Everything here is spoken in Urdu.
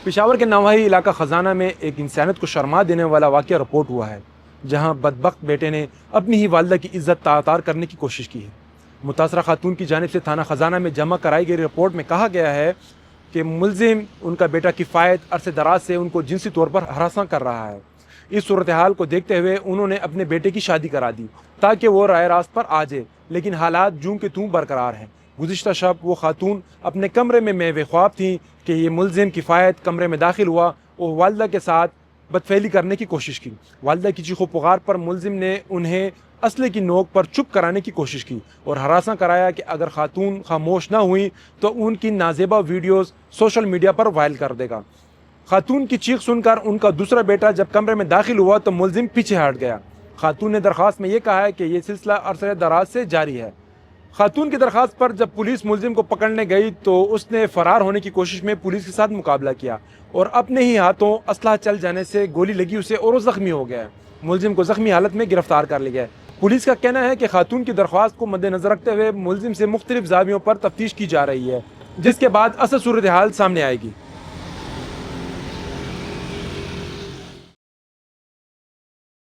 پشاور کے نواحی علاقہ خزانہ میں ایک انسانیت کو شرما دینے والا واقعہ رپورٹ ہوا ہے، جہاں بدبخت بیٹے نے اپنی ہی والدہ کی عزت تعطار کرنے کی کوشش کی ہے۔ متاثرہ خاتون کی جانب سے تھانہ خزانہ میں جمع کرائی گئی رپورٹ میں کہا گیا ہے کہ ملزم ان کا بیٹا کفایت عرصے دراز سے ان کو جنسی طور پر ہراساں کر رہا ہے۔ اس صورتحال کو دیکھتے ہوئے انہوں نے اپنے بیٹے کی شادی کرا دی تاکہ وہ راہ راست پر آ جائے، لیکن حالات جوں کے توں برقرار ہیں۔ گزشتہ شب وہ خاتون اپنے کمرے میں میوے خواب تھیں کہ یہ ملزم کفایت کمرے میں داخل ہوا اور والدہ کے ساتھ بدفعلی کرنے کی کوشش کی۔ والدہ کی چیخ و پکار پر ملزم نے انہیں اسلحے کی نوک پر چپ کرانے کی کوشش کی اور ہراساں کرایا کہ اگر خاتون خاموش نہ ہوئی تو ان کی نازیبا ویڈیوز سوشل میڈیا پر وائرل کر دے گا۔ خاتون کی چیخ سن کر ان کا دوسرا بیٹا جب کمرے میں داخل ہوا تو ملزم پیچھے ہٹ گیا۔ خاتون نے درخواست میں یہ کہا ہے کہ یہ سلسلہ عرصہ دراز سے جاری ہے۔ خاتون کی درخواست پر جب پولیس ملزم کو پکڑنے گئی تو اس نے فرار ہونے کی کوشش میں پولیس کے ساتھ مقابلہ کیا اور اپنے ہی ہاتھوں اسلحہ چل جانے سے گولی لگی اسے اور وہ زخمی ہو گیا۔ ملزم کو زخمی حالت میں گرفتار کر لیا گیا۔ پولیس کا کہنا ہے کہ خاتون کی درخواست کو مد نظر رکھتے ہوئے ملزم سے مختلف زاویوں پر تفتیش کی جا رہی ہے، جس کے بعد اصل صورتحال سامنے آئے گی۔